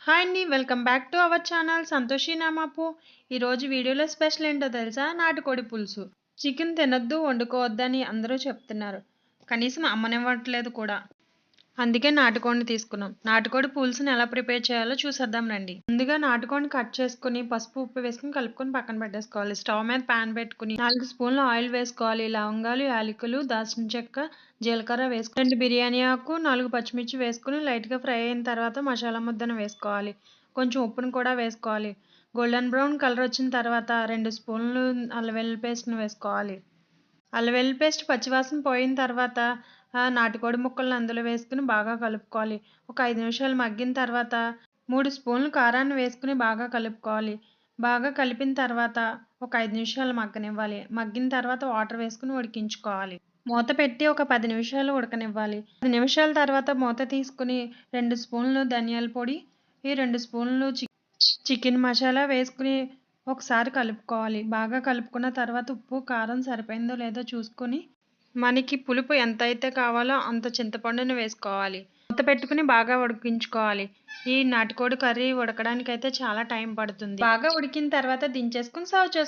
Hi అండి. Welcome back to our channel Santoshi నామాపు. ఈరోజు వీడియోలో స్పెషల్ ఏంటో తెలుసా? నాటుకోడి పులుసు. చికెన్ తినొద్దు, వండుకోవద్దని అందరూ చెప్తున్నారు. కనీసం అమ్మనివ్వట్లేదు కూడా. అందుకే నాటుకోడిని తీసుకున్నాం. నాటుకోడి పులుసుని ఎలా ప్రిపేర్ చేయాలో చూసేద్దాం రండి. ముందుగా నాటుకోడిని కట్ చేసుకుని పసుపు, ఉప్పు వేసుకుని కలుపుకొని పక్కన పెట్టేసుకోవాలి. స్టవ్ మీద ప్యాన్ పెట్టుకుని 4 స్పూన్లు ఆయిల్ వేసుకోవాలి. లవంగాలు, యాలకులు, దాల్చిన చెక్క, జీలకర్ర వేసుకుని 2 బిర్యానీ ఆకు, 4 పచ్చిమిర్చి వేసుకుని లైట్గా ఫ్రై అయిన తర్వాత మసాలా ముద్దను వేసుకోవాలి. కొంచెం ఉప్పును కూడా వేసుకోవాలి. గోల్డెన్ బ్రౌన్ కలర్ వచ్చిన తర్వాత 2 స్పూన్లు అల్లం వెల్లుల్లి పేస్ట్ని వేసుకోవాలి. అల్లం వెల్లుల్లి పేస్ట్ పచ్చివాసన పోయిన తర్వాత నాటుకోడి ముక్కలను అందులో వేసుకుని బాగా కలుపుకోవాలి. ఒక 5 నిమిషాలు మగ్గిన తర్వాత 3 స్పూన్లు కారాన్ని వేసుకుని బాగా కలుపుకోవాలి. బాగా కలిపిన తర్వాత ఒక 5 నిమిషాలు మగ్గనివ్వాలి. మగ్గిన తర్వాత వాటర్ వేసుకుని ఉడికించుకోవాలి. మూత పెట్టి ఒక 10 నిమిషాలు ఉడకనివ్వాలి. 10 నిమిషాల తర్వాత మూత తీసుకుని 2 స్పూన్లు ధనియాల పొడి, 2 స్పూన్లు చికెన్ మసాలా వేసుకుని ఒకసారి కలుపుకోవాలి. బాగా కలుపుకున్న తర్వాత ఉప్పు, కారం సరిపోయిందో లేదో చూసుకొని మనకి పులుపు ఎంతైతే కావాలో అంత చింతపండుని వేసుకోవాలి. మూత పెట్టుకుని బాగా ఉడికించుకోవాలి. ఈ నాటుకోడి కర్రీ ఉడకడానికైతే చాలా టైం పడుతుంది. బాగా ఉడికిన తర్వాత దించేసుకుని సర్వ్ చేసుకోవాలి.